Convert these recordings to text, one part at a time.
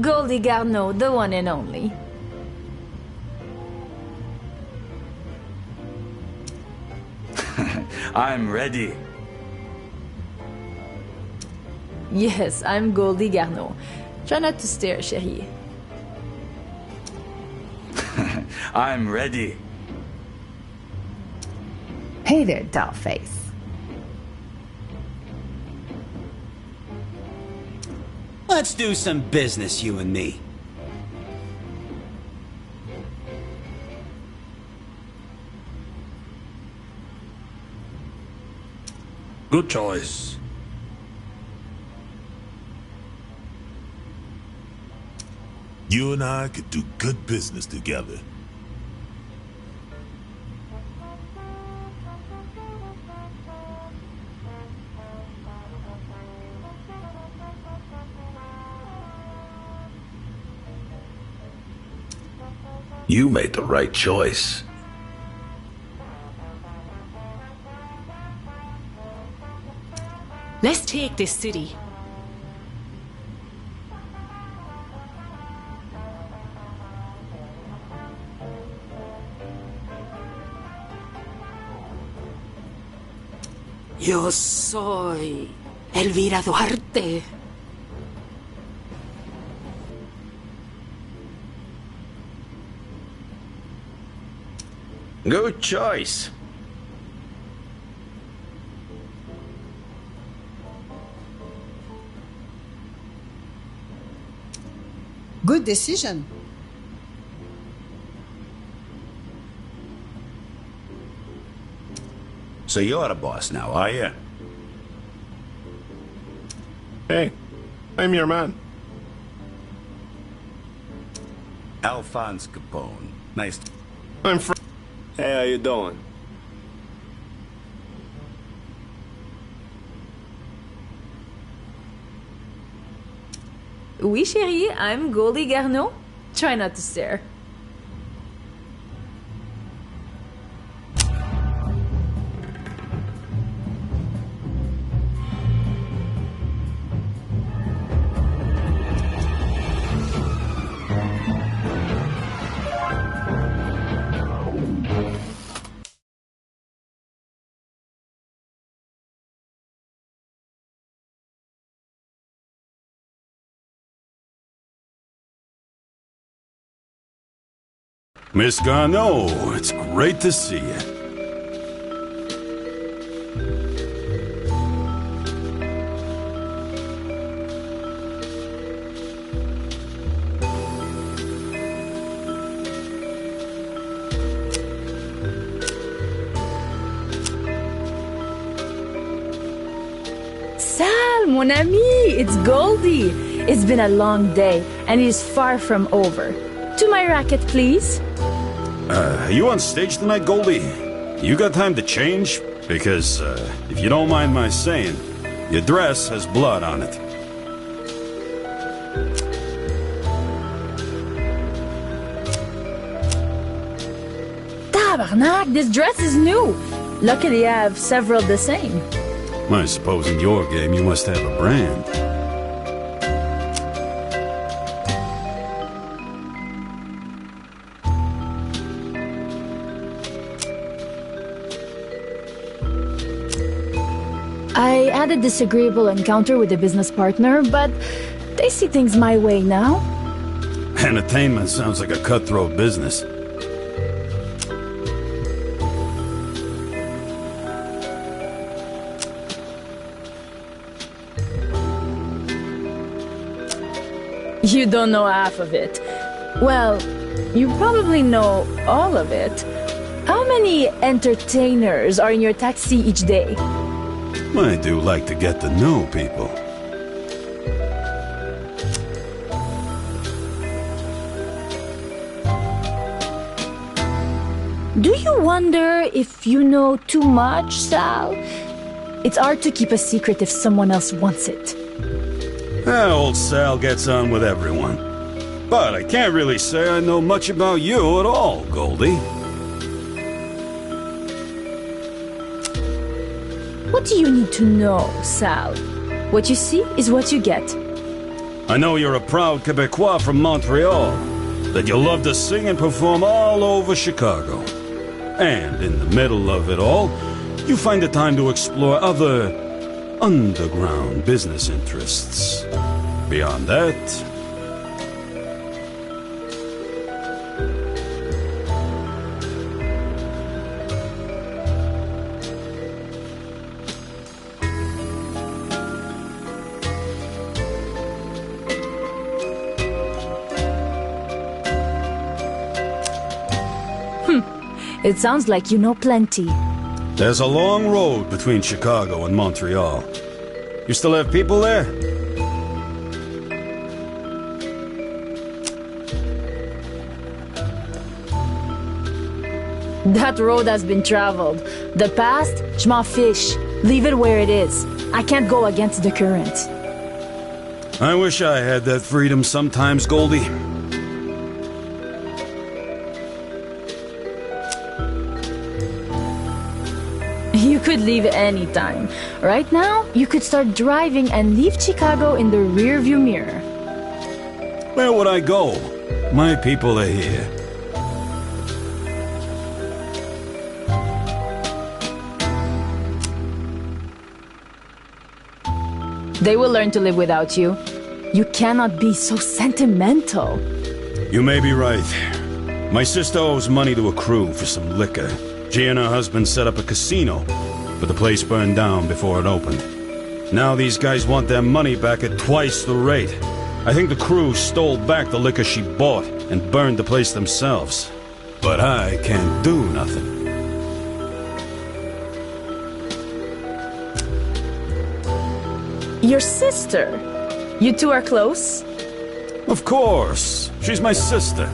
Goldie Garneau, the one and only. I'm ready. Yes, I'm Goldie Garneau. Try not to stare, chérie. I'm ready. Hey there, dollface. Let's do some business, you and me. Good choice. You and I could do good business together. You made the right choice. Let's take this city. Yo soy Elvira Duarte. Good choice. Good decision. So you're the boss now, are you? Hey, I'm your man. Alphonse Capone. Nice. I'm fr- Hey, how you doing? Oui, chérie, I'm Goldie Garneau. Try not to stare. Miss Garneau, it's great to see you. Sal, mon ami, it's Goldie. It's been a long day, and it is far from over. To my racket, please. Are you on stage tonight, Goldie? You got time to change? Because, if you don't mind my saying, your dress has blood on it. Tabarnak, this dress is new. Luckily, I have several the same. I suppose in your game you must have a brand. I had a disagreeable encounter with a business partner, but they see things my way now. Entertainment sounds like a cutthroat business. You don't know half of it. Well, you probably know all of it. How many entertainers are in your taxi each day? I do like to get to know people. Do you wonder if you know too much, Sal? It's hard to keep a secret if someone else wants it. Old Sal gets on with everyone. But I can't really say I know much about you at all, Goldie. What do you need to know, Sal? What you see is what you get. I know you're a proud Quebecois from Montreal, that you love to sing and perform all over Chicago. And in the middle of it all, you find the time to explore other underground business interests. Beyond that, It sounds like you know plenty. there's a long road between Chicago and Montreal. You still have people there? That road has been traveled. The past, je m'en fiche. Leave it where it is. I can't go against the current. I wish I had that freedom sometimes, Goldie. You could leave anytime. Right now, you could start driving and leave Chicago in the rearview mirror. Where would I go? My people are here. They will learn to live without you. You cannot be so sentimental. You may be right. My sister owes money to a crew for some liquor. She and her husband set up a casino, but the place burned down before it opened. Now these guys want their money back at twice the rate. I think the crew stole back the liquor she bought and burned the place themselves. But I can't do nothing. Your sister? You two are close? Of course. She's my sister.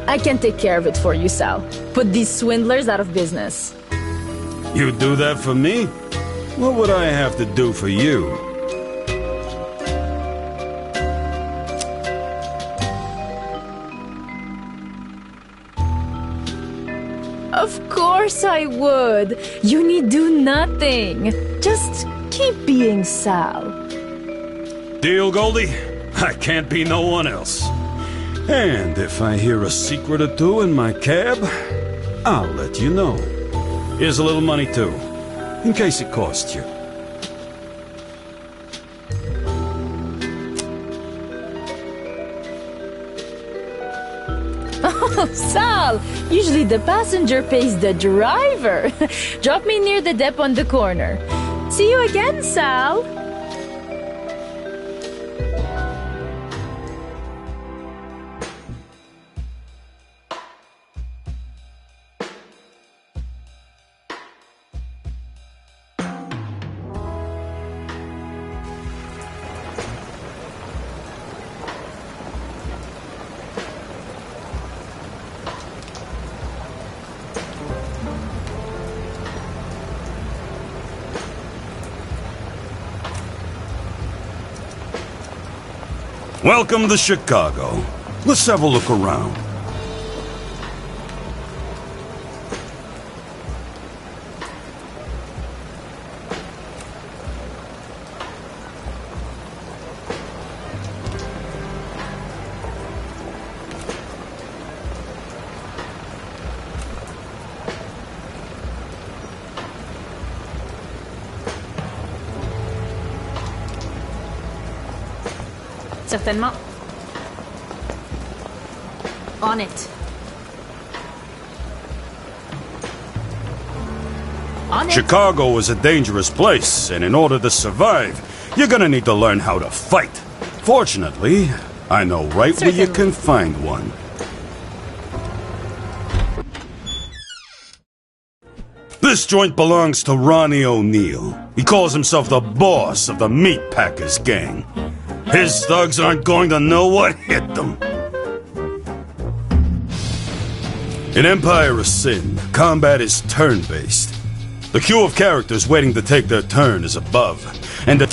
I can take care of it for you, Sal. Put these swindlers out of business. You do that for me? What would I have to do for you? Of course I would. You need do nothing. Just keep being Sal. Deal, Goldie? I can't be no one else. And if I hear a secret or two in my cab, I'll let you know. Here's a little money too, in case it costs you. Oh, Sal! Usually the passenger pays the driver. Drop me near the dep on the corner. See you again, Sal! Welcome to Chicago. Let's have a look around. Certainement. On it. On it. Chicago is a dangerous place, and in order to survive, you're gonna need to learn how to fight. Fortunately, I know right where you can find one. This joint belongs to Ronnie O'Neill. He calls himself the boss of the Meat Packers gang. His thugs aren't going to know what hit them. In Empire of Sin, combat is turn-based. The queue of characters waiting to take their turn is above, and the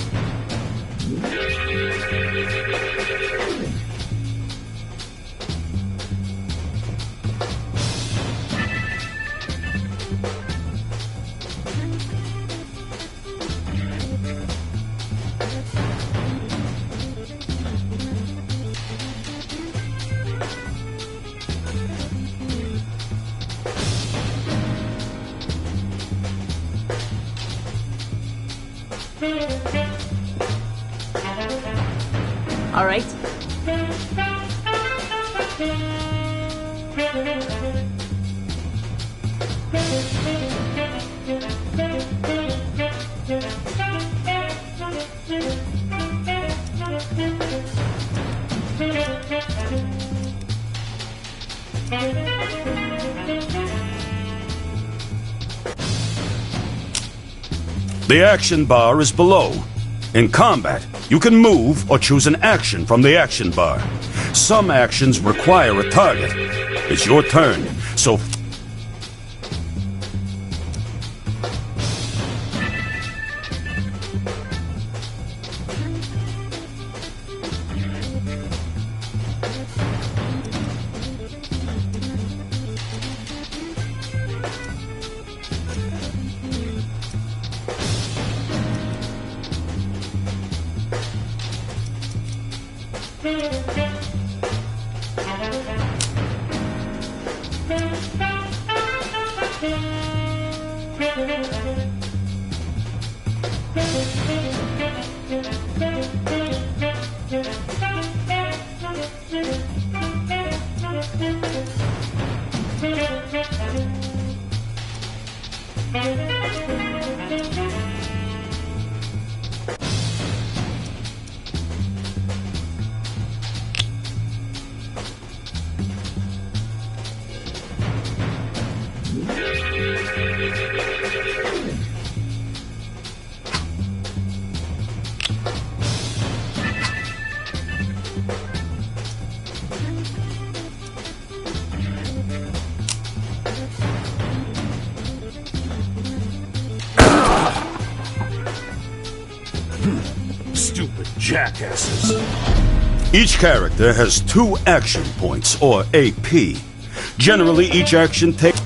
All right. The action bar is below. In combat, you can move or choose an action from the action bar. Some actions require a target. It's your turn, so... Stupid jackasses. Each character has 2 action points, or AP. Generally, each action takes...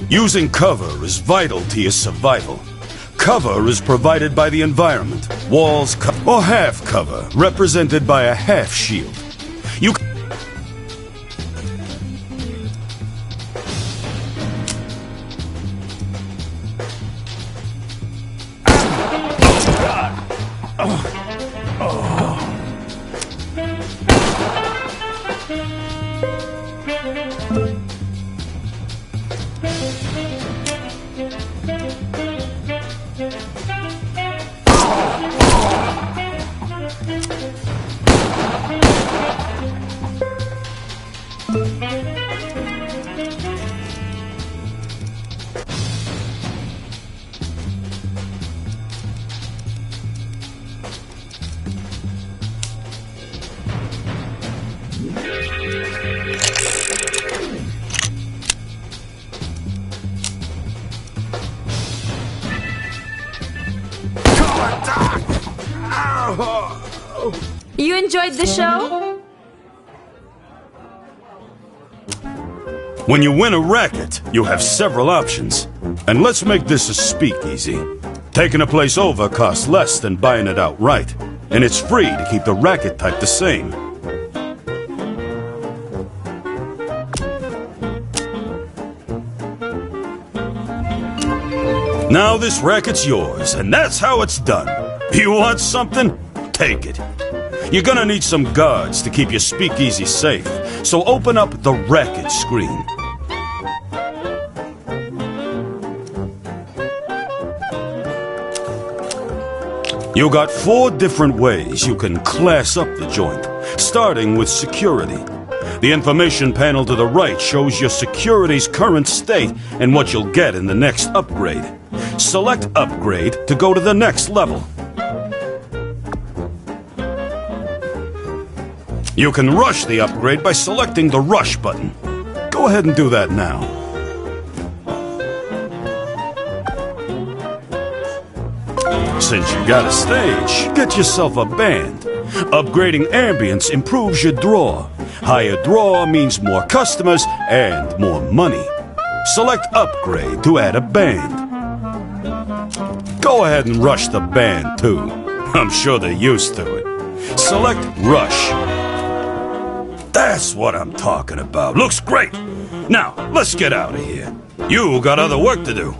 Using cover is vital to your survival. Cover is provided by the environment. Walls or half cover, represented by a half shield. You You enjoyed the show? When you win a racket, you have several options. And let's make this a speakeasy. Taking a place over costs less than buying it outright. And it's free to keep the racket type the same. Now this racket's yours, and that's how it's done. You want something? Take it. You're gonna need some guards to keep your speakeasy safe, so open up the racket screen. You got 4 different ways you can class up the joint, starting with security. The information panel to the right shows your security's current state and what you'll get in the next upgrade. Select Upgrade to go to the next level. You can rush the upgrade by selecting the Rush button. Go ahead and do that now. Since you got a stage, get yourself a band. Upgrading ambience improves your draw. Higher draw means more customers and more money. Select Upgrade to add a band. Go ahead and rush the band too. I'm sure they're used to it. Select Rush. That's what I'm talking about. Looks great. Now, let's get out of here. You got other work to do.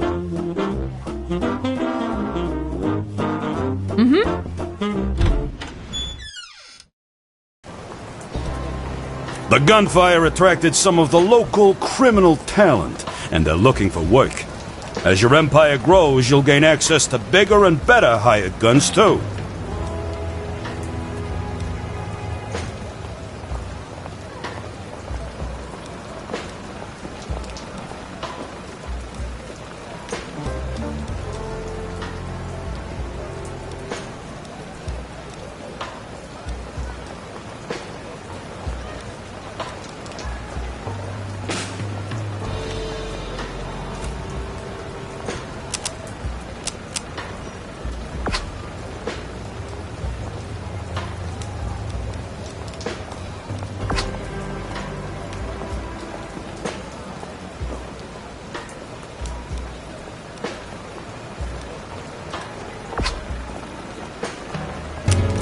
The gunfire attracted some of the local criminal talent, and they're looking for work. As your empire grows, you'll gain access to bigger and better hired guns too.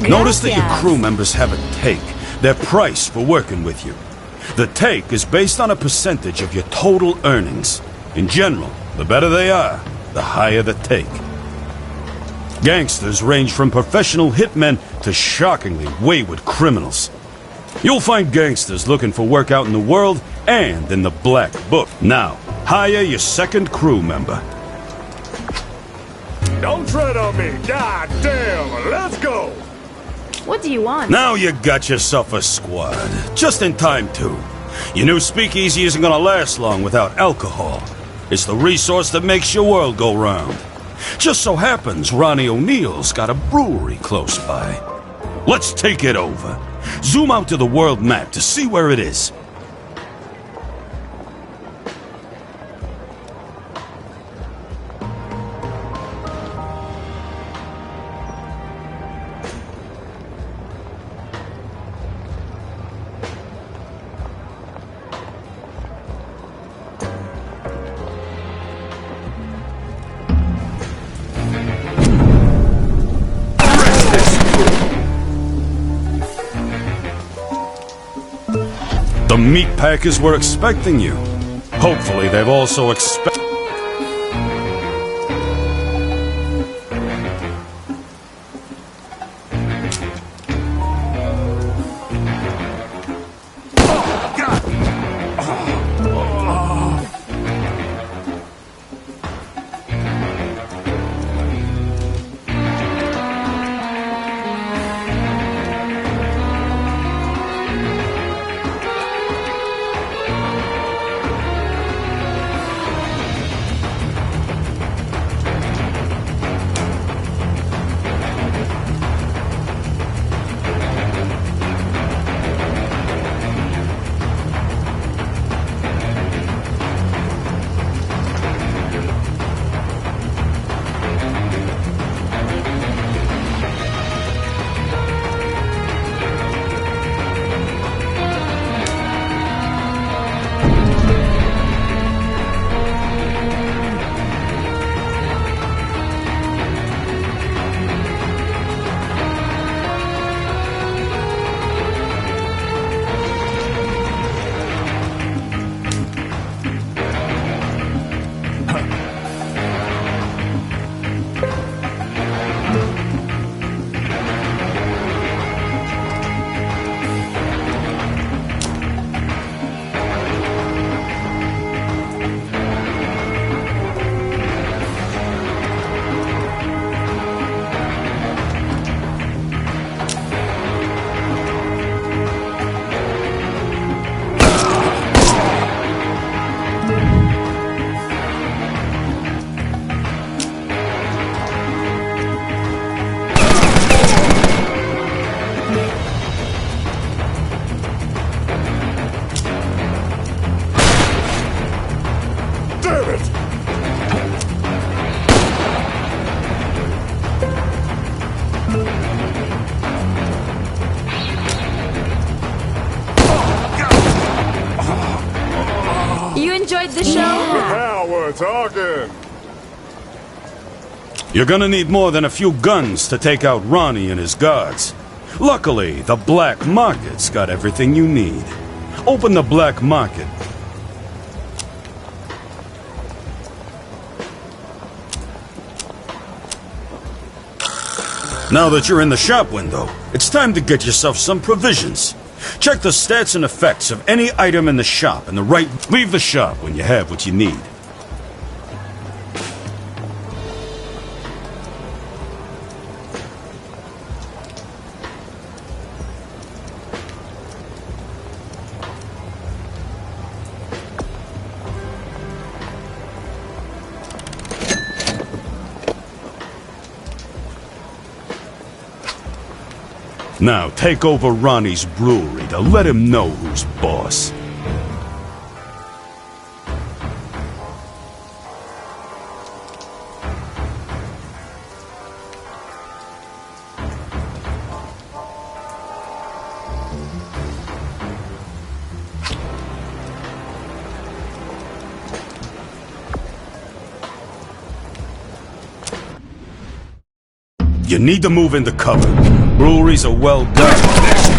Notice that your crew members have a take, their price for working with you. The take is based on a percentage of your total earnings. In general, the better they are, the higher the take. Gangsters range from professional hitmen to shockingly wayward criminals. You'll find gangsters looking for work out in the world and in the Black Book. Now, hire your second crew member. Don't tread on me! God damn! Let's go! What do you want? Now you got yourself a squad. Just in time, too. Your new speakeasy isn't gonna last long without alcohol. It's the resource that makes your world go round. Just so happens Ronnie O'Neill's got a brewery close by. Let's take it over. Zoom out to the world map to see where it is. The meat packers were expecting you. Hopefully they've also expected... the show? Now we're talking. You're gonna need more than a few guns to take out Ronnie and his guards. Luckily, the black market's got everything you need. Open the black market. Now that you're in the shop window, it's time to get yourself some provisions. Check the stats and effects of any item in the shop and leave the shop when you have what you need. Now, take over Ronnie's brewery to let him know who's boss. You need to move into cover. Breweries are well done.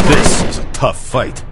This is a tough fight.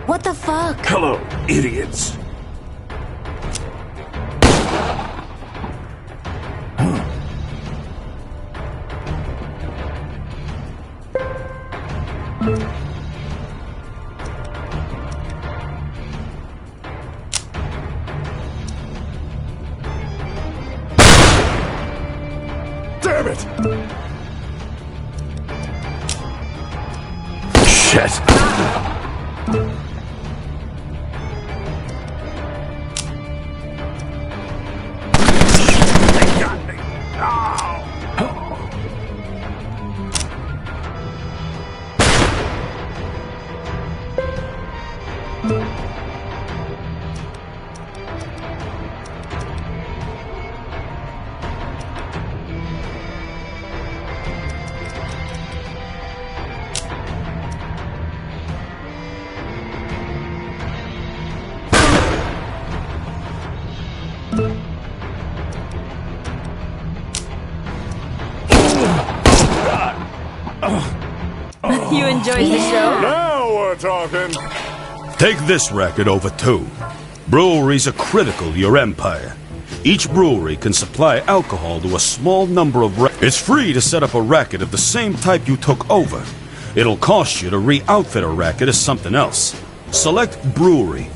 What the fuck? Hello, idiots. Damn it! Shit! You enjoyed the show? Now we're talking. Take this racket over too. Breweries are critical to your empire. Each brewery can supply alcohol to a small number of It's free to set up a racket of the same type you took over. It'll cost you to re-outfit a racket as something else. Select brewery.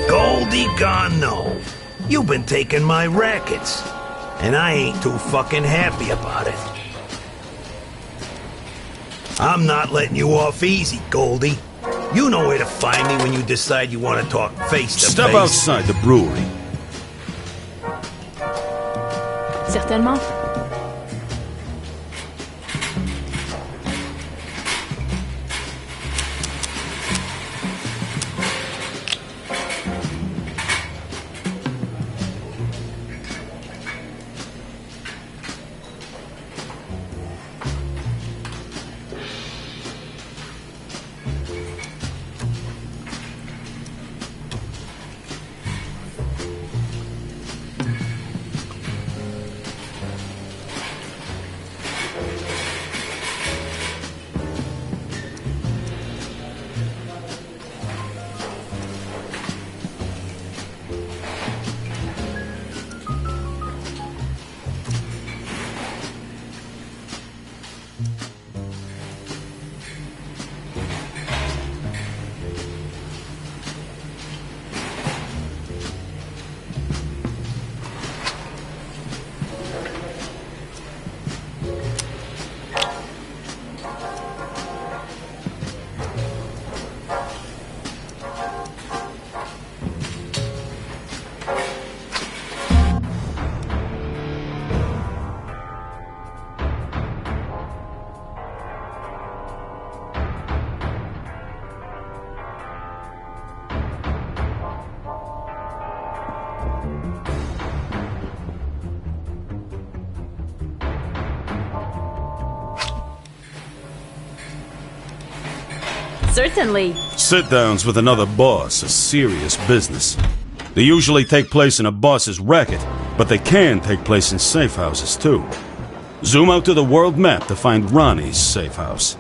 Goldie gone no. You've been taking my rackets. And I ain't too fucking happy about it. I'm not letting you off easy, Goldie. You know where to find me when you decide you want to talk face to face. Step outside the brewery. Certainement. Certainly. Sit-downs with another boss are serious business. They usually take place in a boss's racket, but they can take place in safe houses too. Zoom out to the world map to find Ronnie's safe house.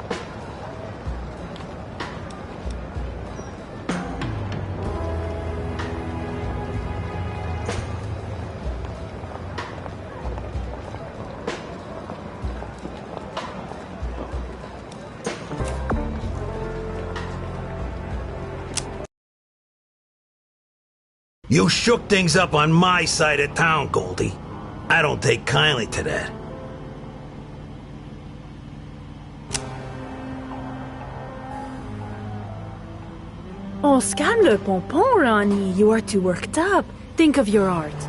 You shook things up on my side of town, Goldie. I don't take kindly to that. Oh, calme le pompon, Ronnie. You are too worked up. Think of your art.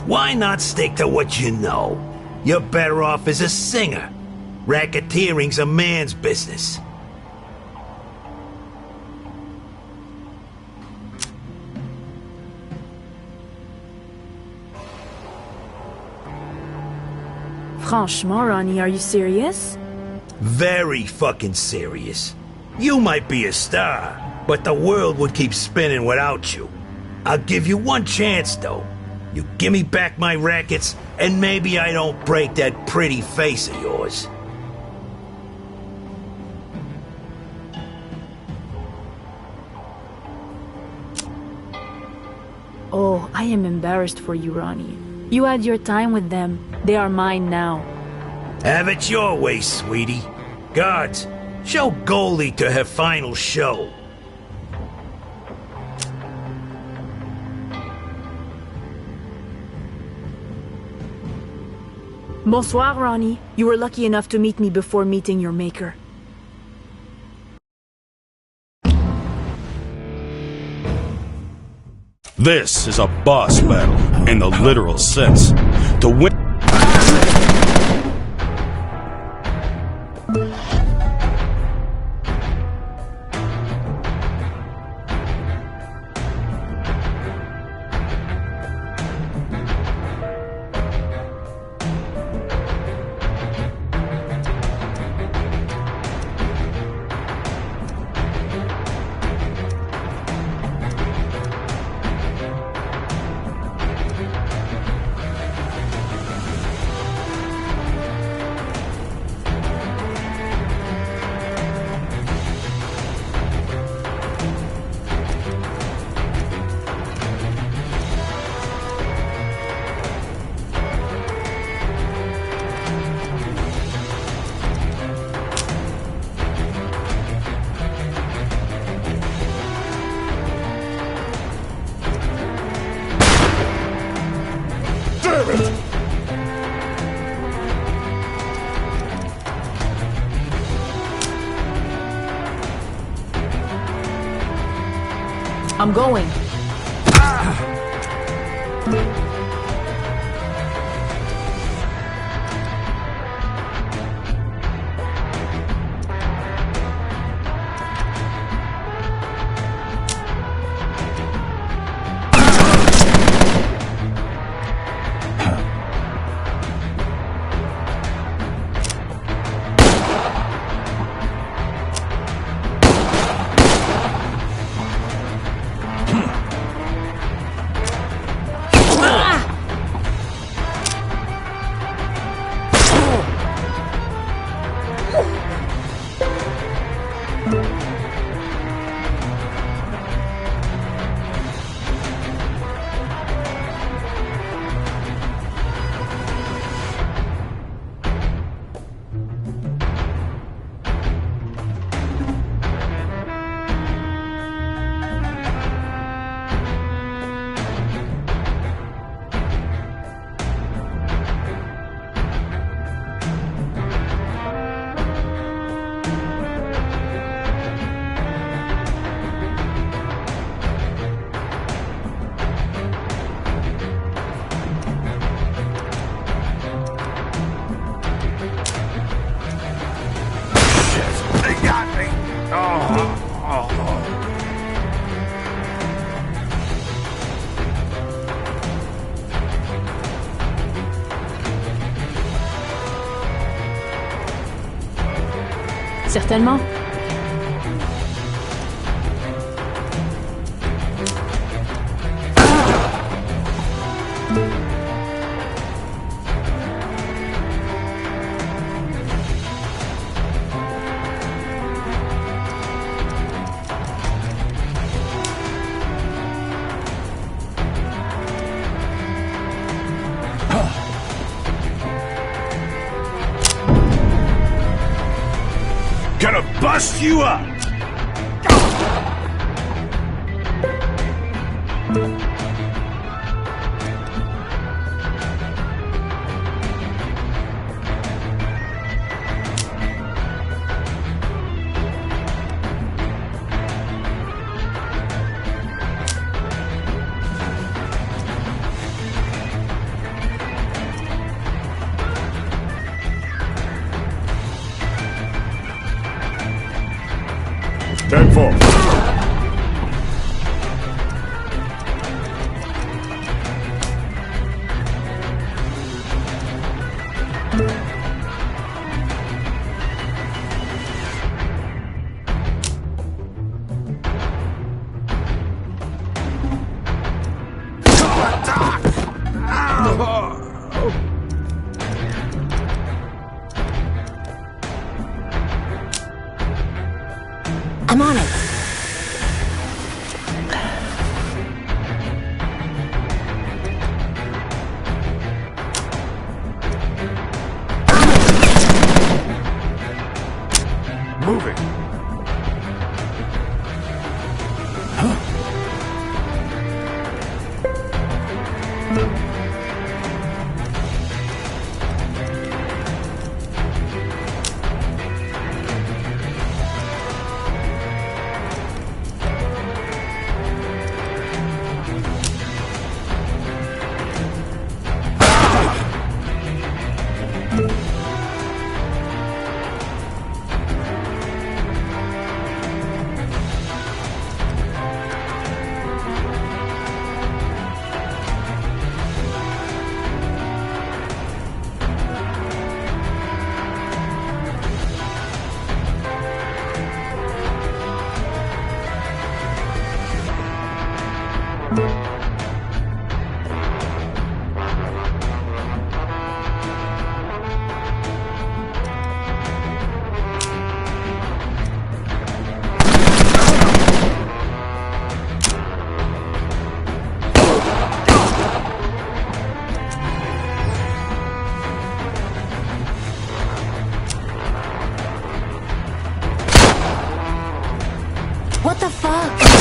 Why not stick to what you know? You're better off as a singer. Racketeering's a man's business. Franchement, Ronnie, are you serious? Very fucking serious. You might be a star, but the world would keep spinning without you. I'll give you one chance, though. You give me back my rackets, and maybe I don't break that pretty face of yours. Oh, I am embarrassed for you, Ronnie. You had your time with them. They are mine now. Have it your way, sweetie. Guards, show Goldie to her final show. Bonsoir, Ronnie. You were lucky enough to meet me before meeting your maker. This is a boss battle, in the literal sense. To win... I'm going. Certainement. Gonna bust you up! Tenfold. I'm on it. Moving. What the fuck?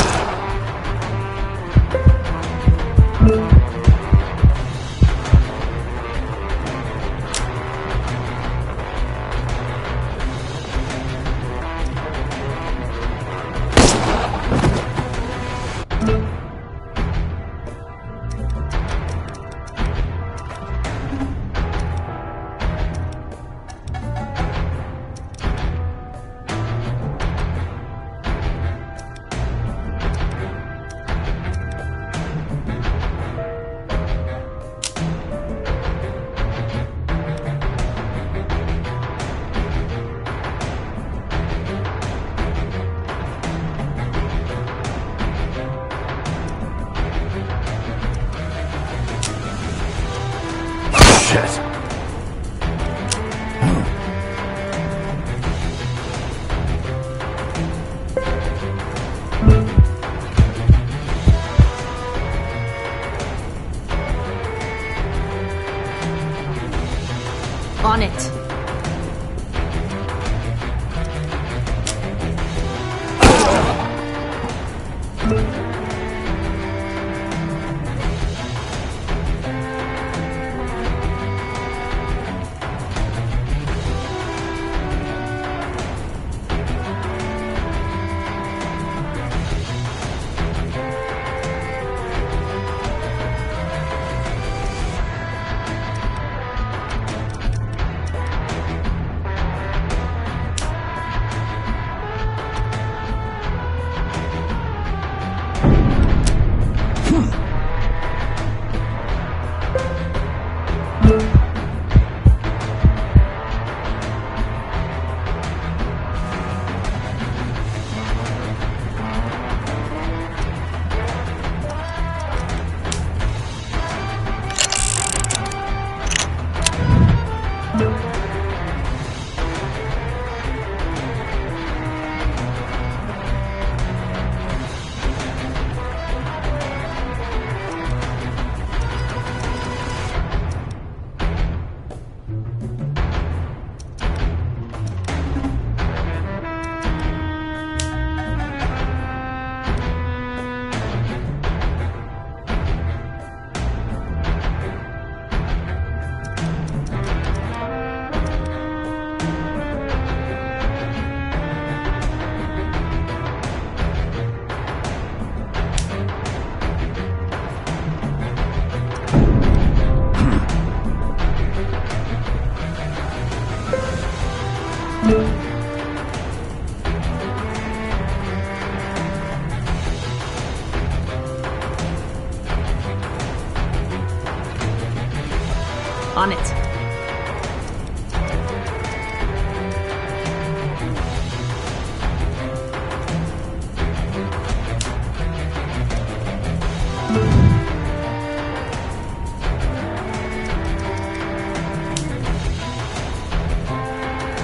On it.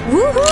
Woohoo!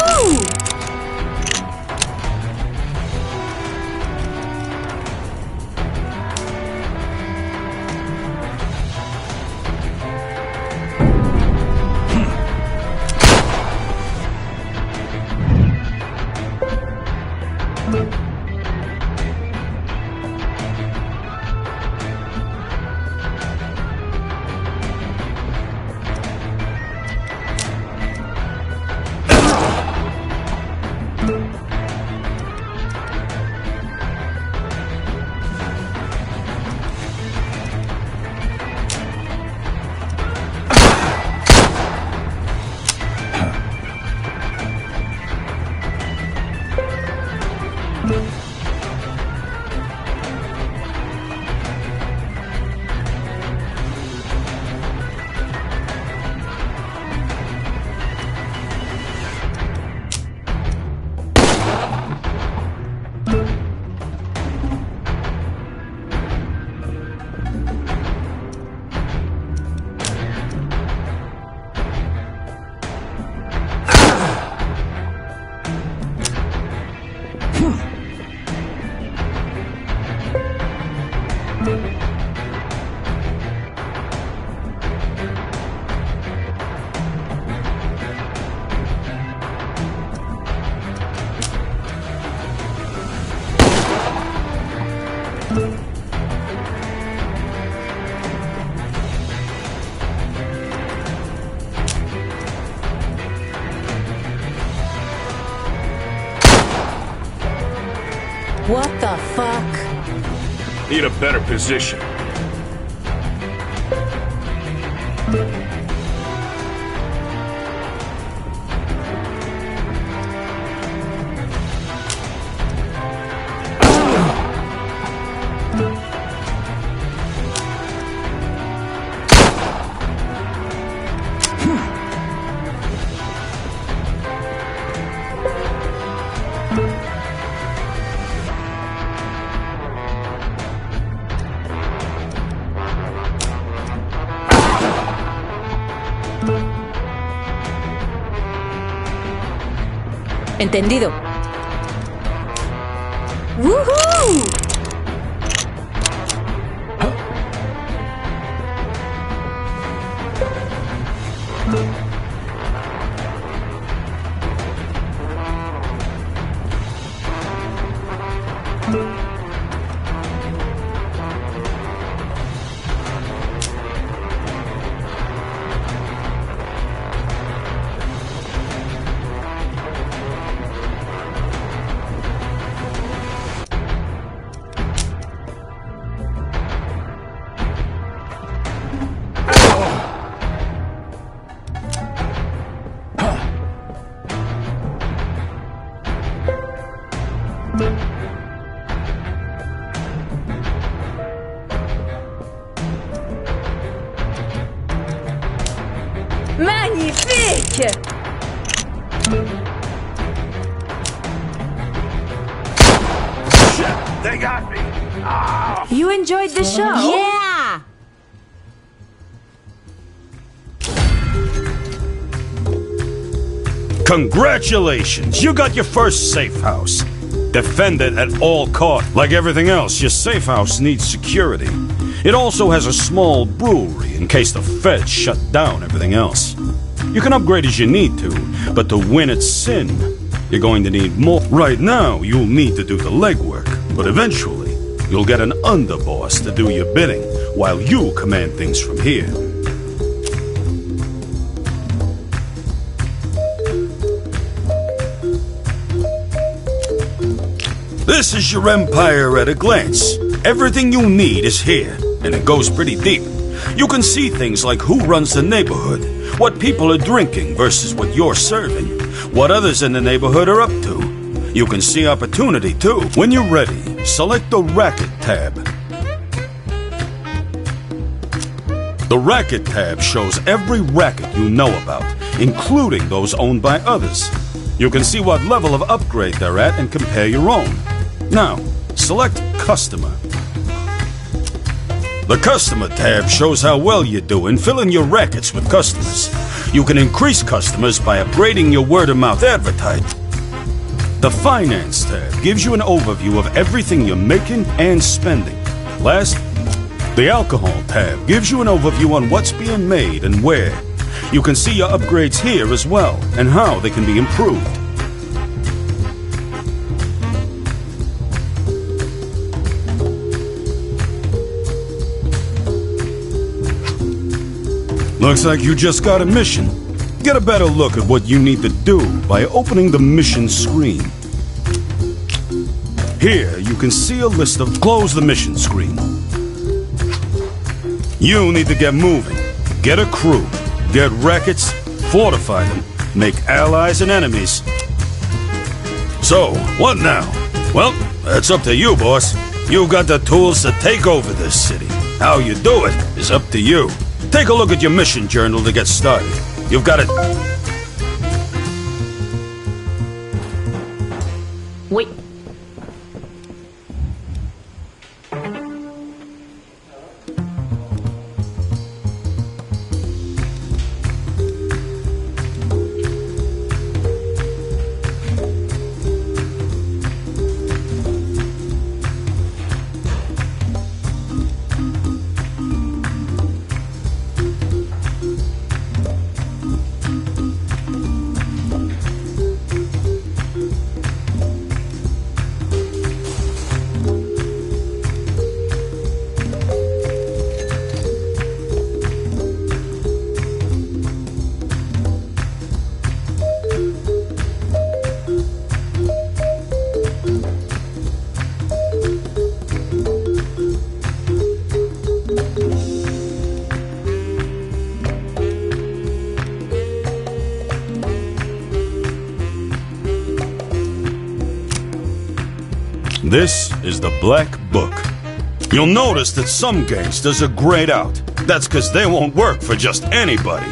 What the fuck? Need a better position. Entendido. Woohoo! Magnifique! Shit, they got me. Ah. You enjoyed the show? Yeah! Congratulations! You got your first safe house. Defend it at all costs. Like everything else, your safe house needs security. It also has a small brewery in case the feds shut down everything else. You can upgrade as you need to, but to win at Sin, you're going to need more. Right now, you'll need to do the legwork, but eventually, you'll get an underboss to do your bidding while you command things from here. This is your empire at a glance. Everything you need is here, and it goes pretty deep. You can see things like who runs the neighborhood, what people are drinking versus what you're serving, what others in the neighborhood are up to. You can see opportunity, too. When you're ready, select the Racket tab. The Racket tab shows every racket you know about, including those owned by others. You can see what level of upgrade they're at and compare your own. Now, select Customer. The Customer tab shows how well you do in filling your rackets with customers. You can increase customers by upgrading your word-of-mouth advertising. The Finance tab gives you an overview of everything you're making and spending. Last, the Alcohol tab gives you an overview on what's being made and where. You can see your upgrades here as well, and how they can be improved. Looks like you just got a mission. Get a better look at what you need to do by opening the mission screen. Here, you can see a list of... Close the mission screen. You need to get moving. Get a crew. Get rackets. Fortify them. Make allies and enemies. So, what now? Well, that's up to you, boss. You've got the tools to take over this city. How you do it is up to you. Take a look at your mission journal to get started. You've got it. Wait. This is the Black Book. You'll notice that some gangsters are grayed out. That's because they won't work for just anybody.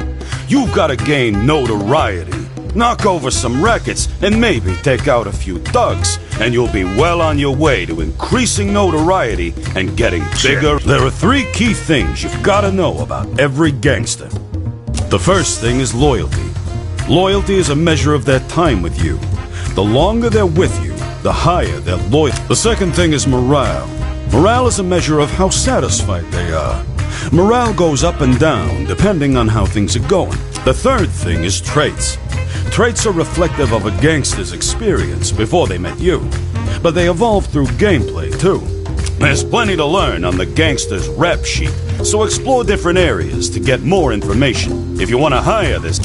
You've got to gain notoriety, knock over some rackets, and maybe take out a few thugs, and you'll be well on your way to increasing notoriety and getting bigger. There are 3 key things you've got to know about every gangster. The first thing is loyalty. Loyalty is a measure of their time with you. The longer they're with you, the higher their loyalty. The second thing is morale. Morale is a measure of how satisfied they are. Morale goes up and down depending on how things are going. The third thing is traits. Traits are reflective of a gangster's experience before they met you, but they evolve through gameplay too. There's plenty to learn on the gangster's rap sheet, so explore different areas to get more information. If you want to hire this...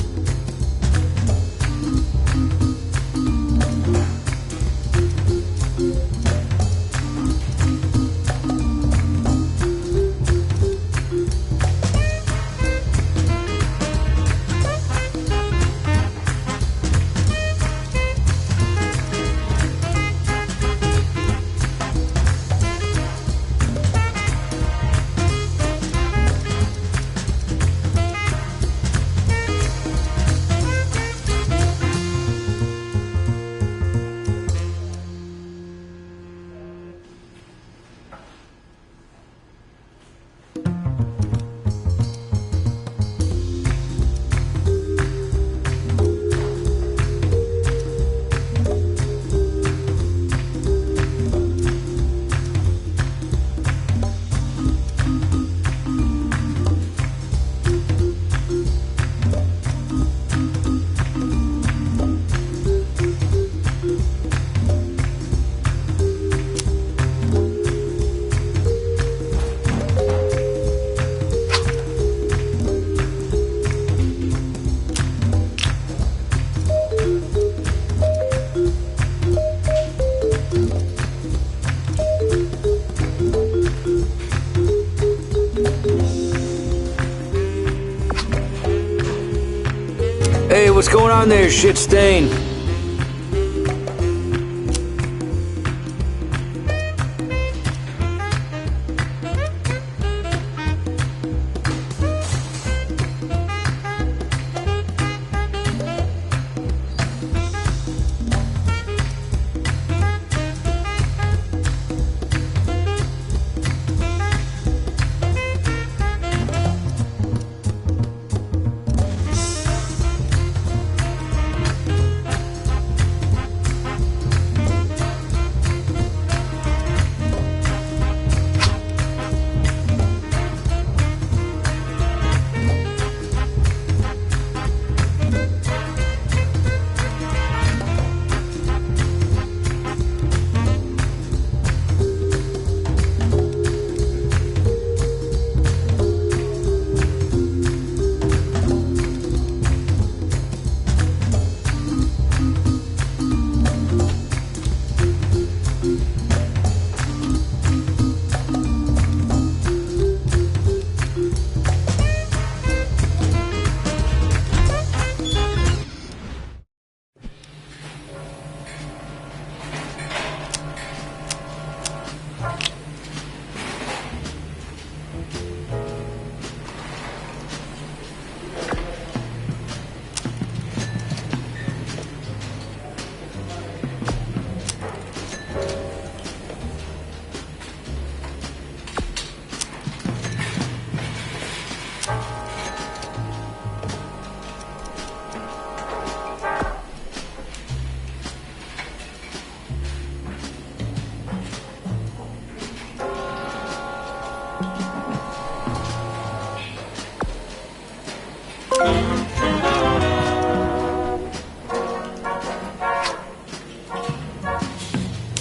Hey, what's going on there, shit stain?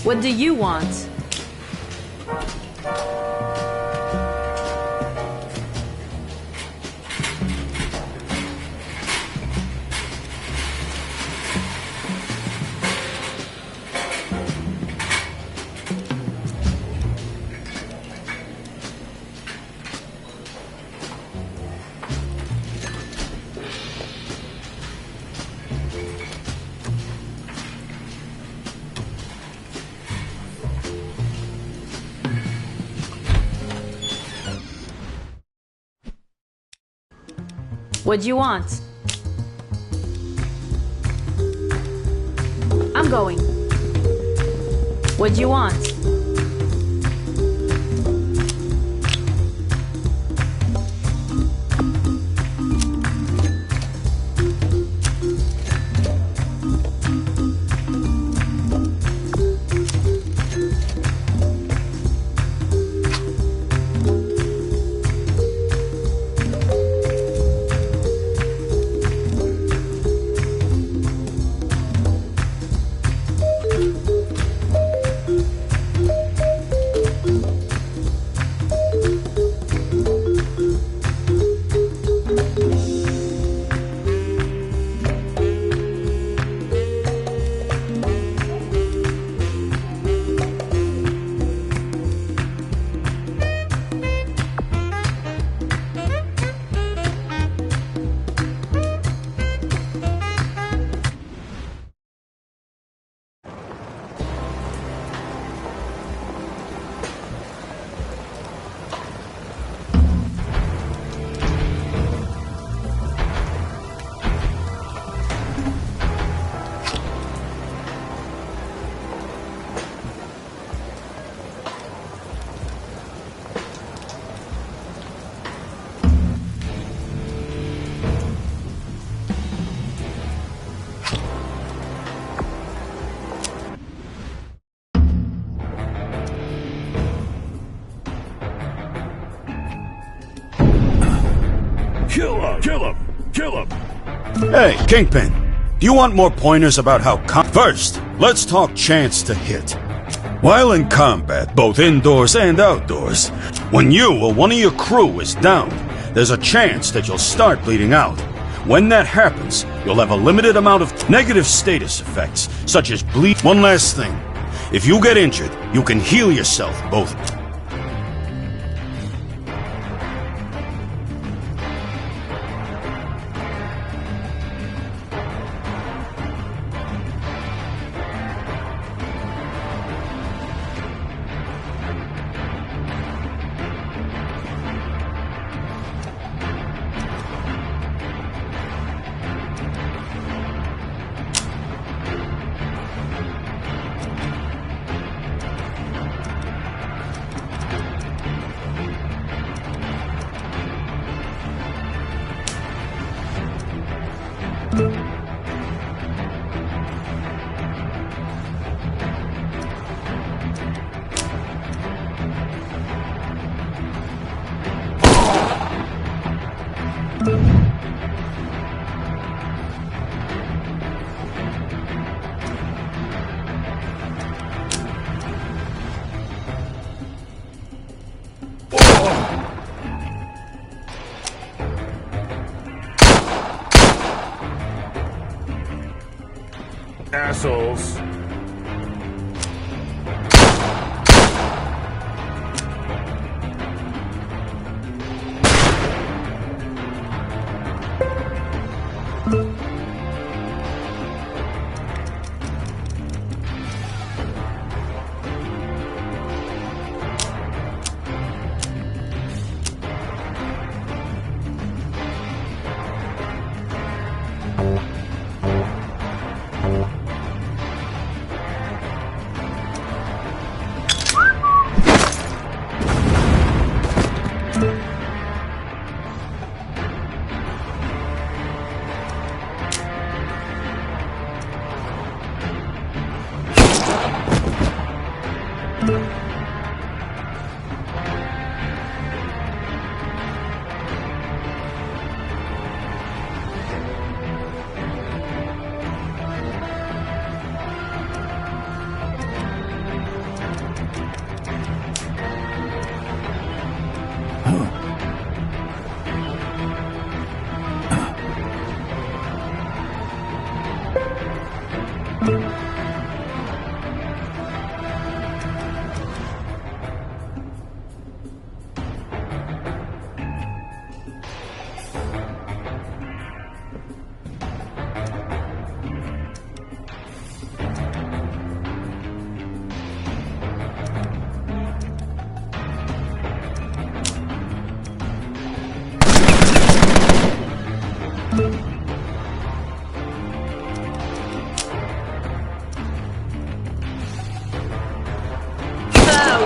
What do you want? What do you want? I'm going. What do you want? Kill him! Kill him! Hey, Kingpin, do you want more pointers about how First, let's talk chance to hit. While in combat, both indoors and outdoors, when you or one of your crew is down, there's a chance that you'll start bleeding out. When that happens, you'll have a limited amount of negative status effects, such as bleed. One last thing. If you get injured, you can heal yourself both. Assholes.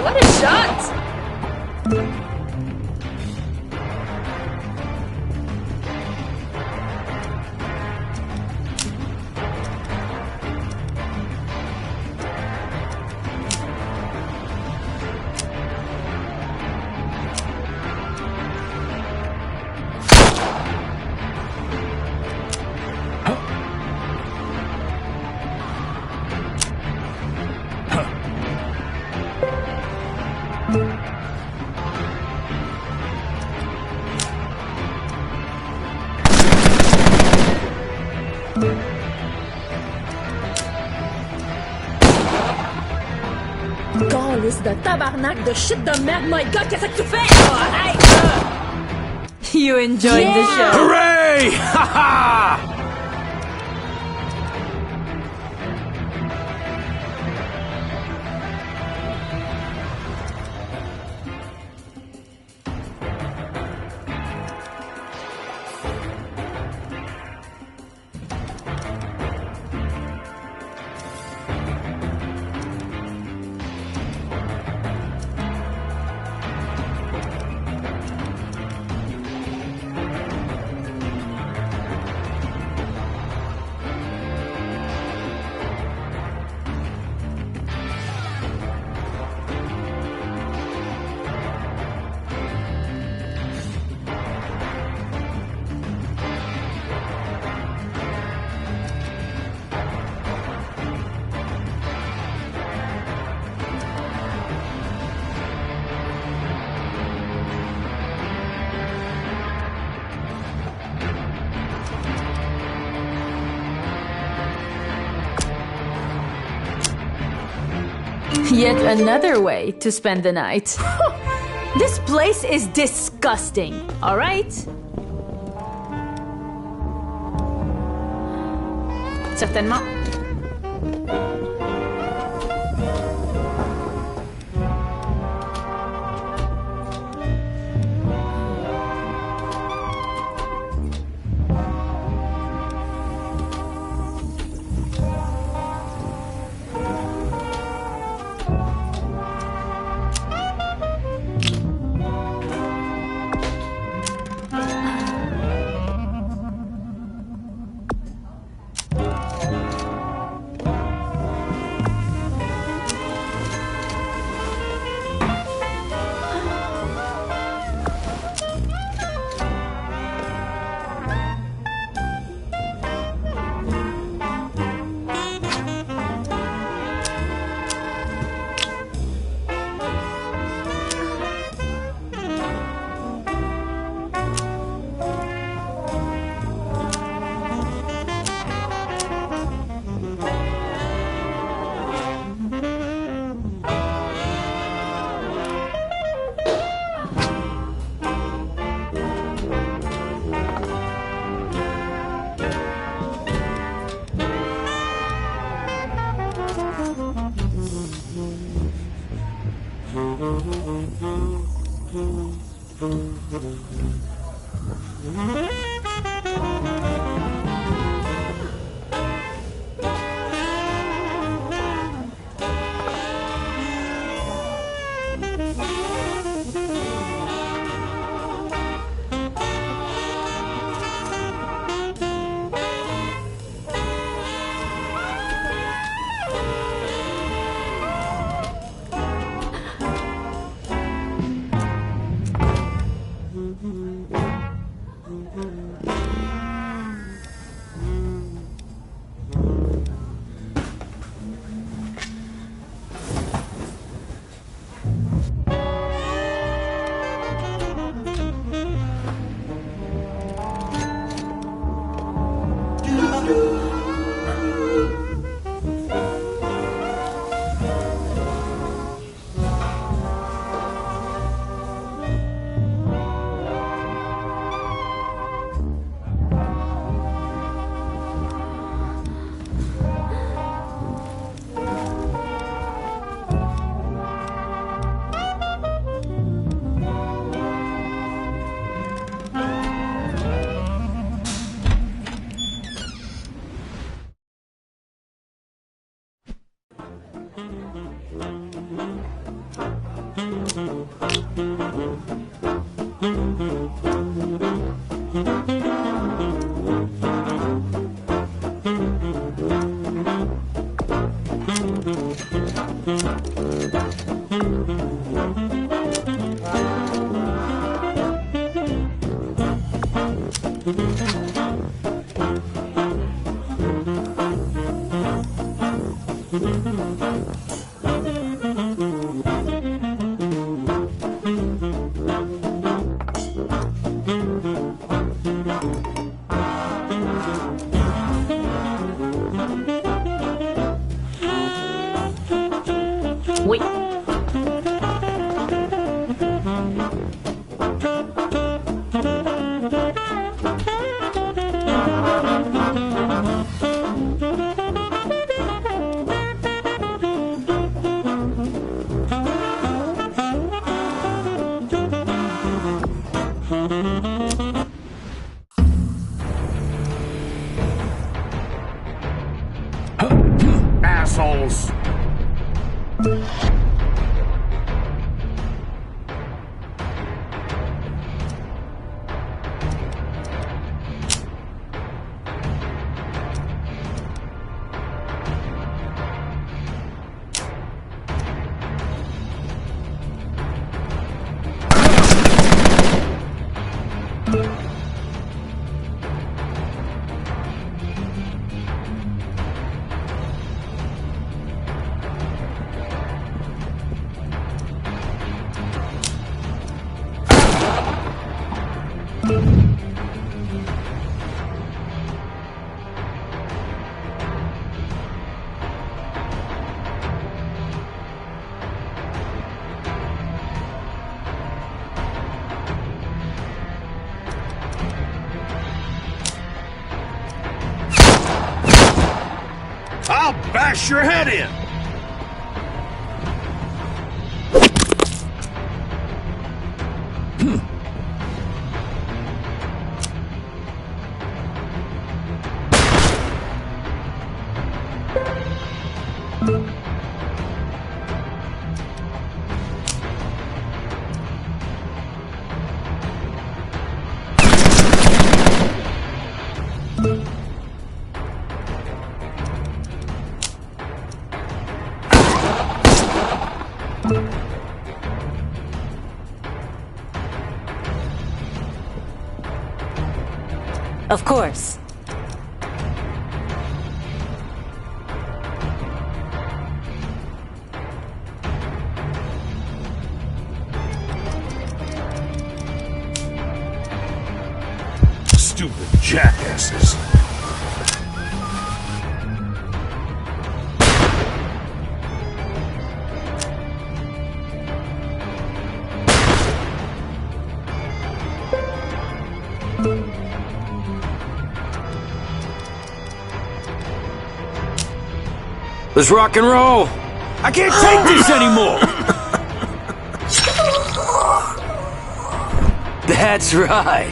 What a shot! Calice de tabarnak de shit de merde, my god, qu'est-ce que tu fais? Oh, hey, You enjoyed the show. Hooray! Ha ha! Yet another way to spend the night. This place is disgusting, alright? Certainement. Wait. Assholes. I'll bash your head in! Of course. Stupid jackasses. Let's rock and roll! I can't take this anymore! That's right.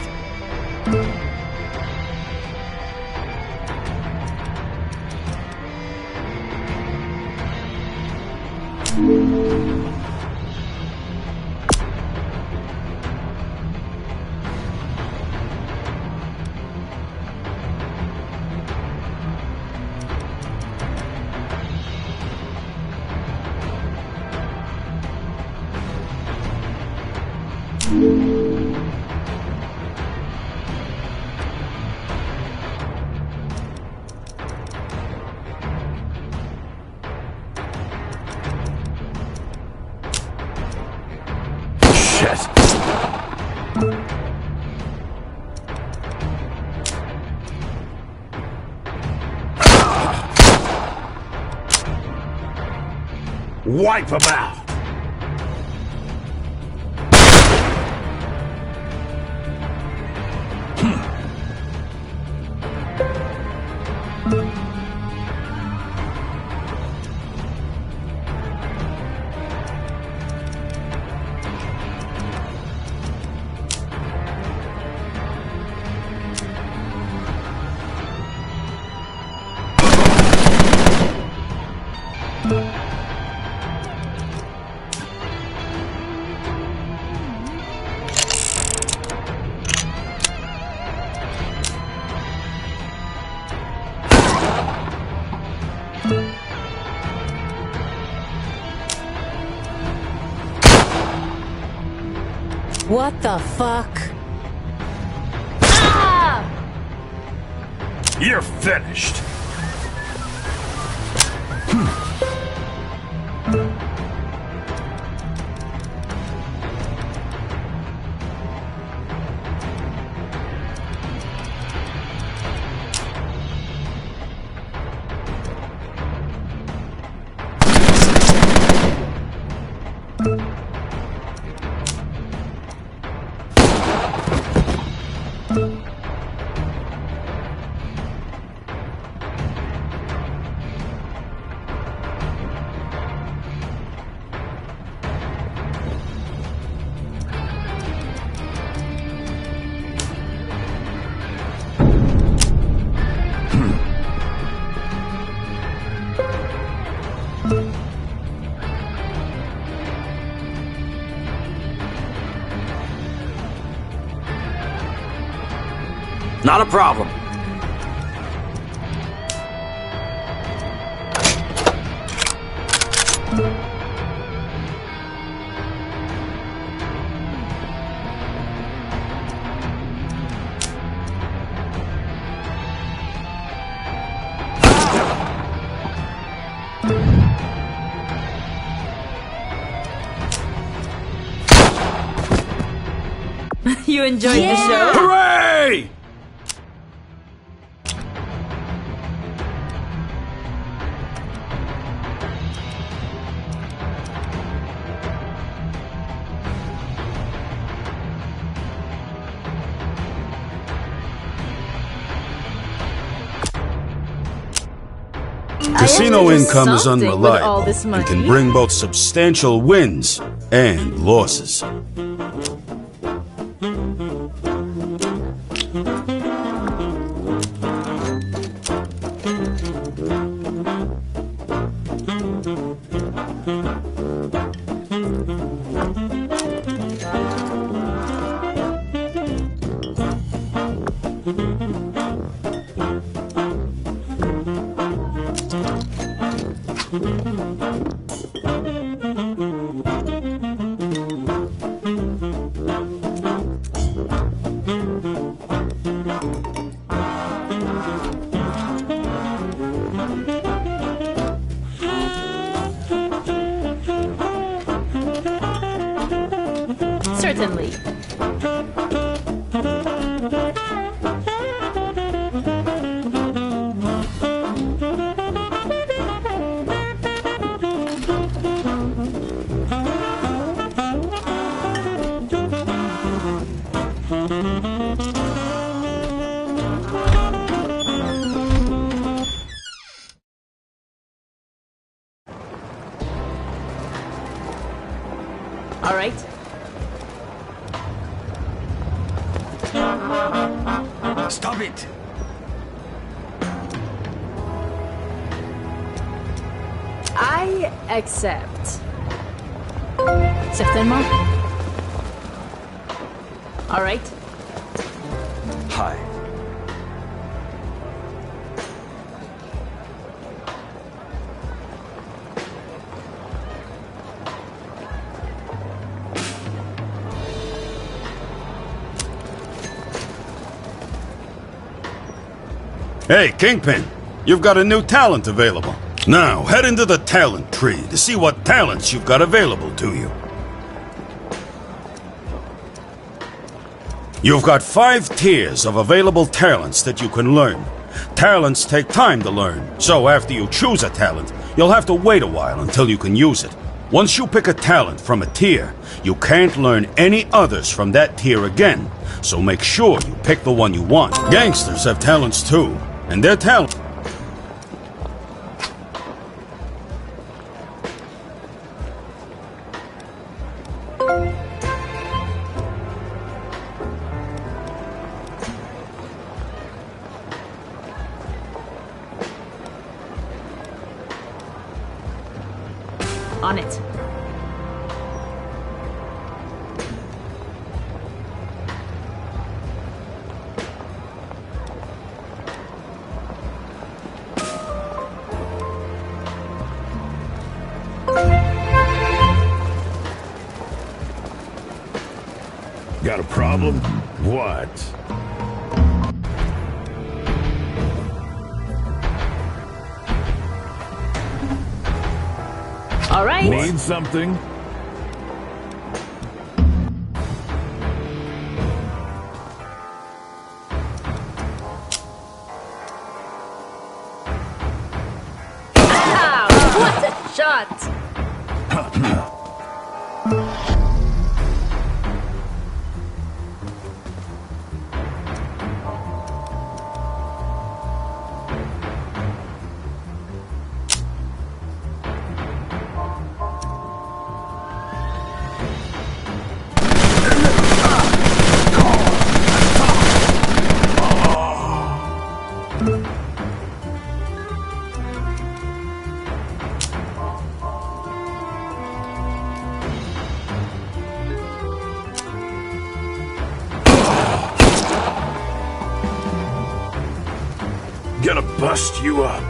Shit. Wipe them out. What the fuck? You're finished. Not a problem. You enjoyed the show? Hooray! Casino income is something with all unreliable this and money. can bring both substantial wins and losses. Certainly. All right. Stop it! I accept. Certainement. All right. Hi. Hey, Kingpin, you've got a new talent available. Now, head into the talent tree to see what talents you've got available to you. You've got 5 tiers of available talents that you can learn. Talents take time to learn, so after you choose a talent, you'll have to wait a while until you can use it. Once you pick a talent from a tier, you can't learn any others from that tier again, so make sure you pick the one you want. Gangsters have talents too, and their talent... On it. Got a problem? What? All right. Need something? Wow, what a shot! Gonna bust you up.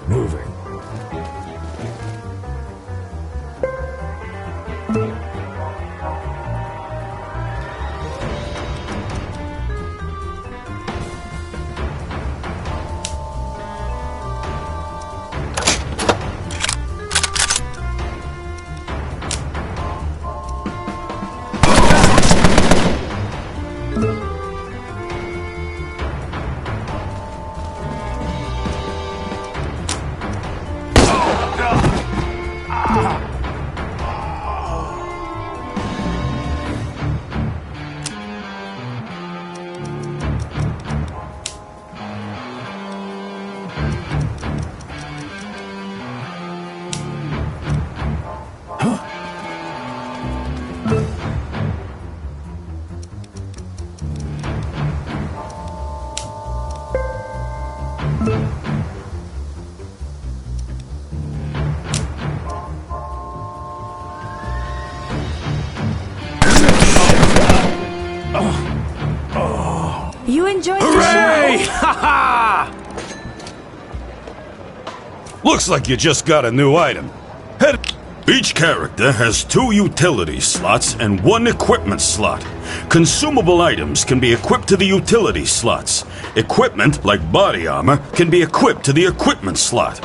Moving. You enjoyed the Hooray! show? Ha ha! Looks like you just got a new item. Each character has 2 utility slots and 1 equipment slot. Consumable items can be equipped to the utility slots. Equipment, like body armor, can be equipped to the equipment slot.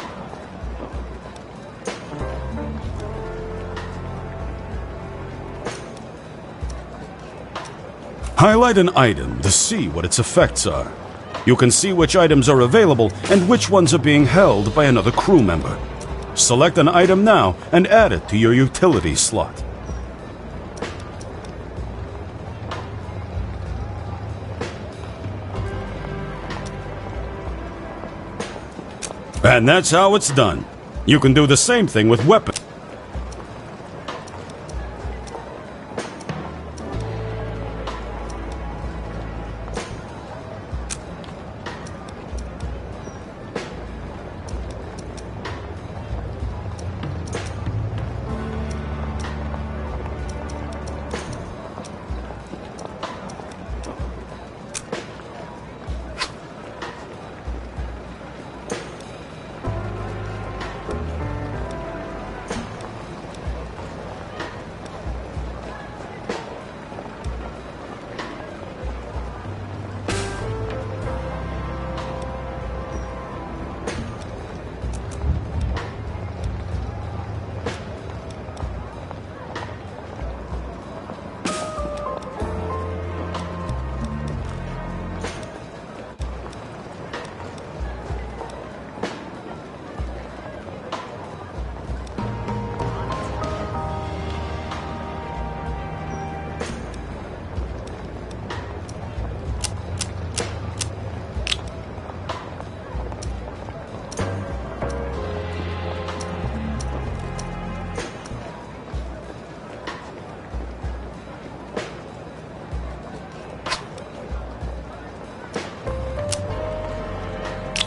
Highlight an item to see what its effects are. You can see which items are available and which ones are being held by another crew member. Select an item now and add it to your utility slot. And that's how it's done. You can do the same thing with weapons.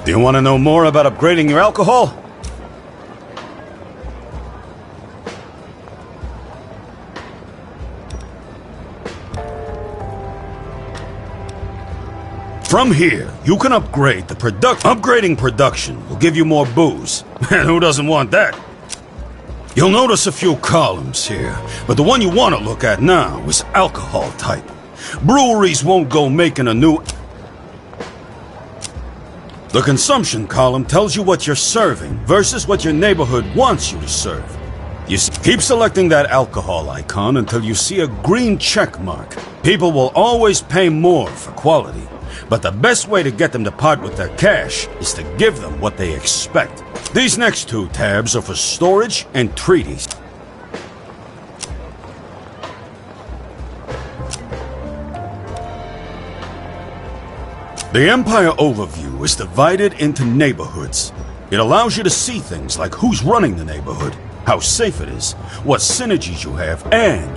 Do you want to know more about upgrading your alcohol? From here, you can upgrade the Upgrading production will give you more booze. And who doesn't want that? You'll notice a few columns here, but the one you want to look at now is alcohol type. Breweries won't go making a new... The consumption column tells you what you're serving versus what your neighborhood wants you to serve. You keep selecting that alcohol icon until you see a green check mark. People will always pay more for quality, but the best way to get them to part with their cash is to give them what they expect. These next two tabs are for storage and treaties. The Empire Overview is divided into neighborhoods. It allows you to see things like who's running the neighborhood, how safe it is, what synergies you have, and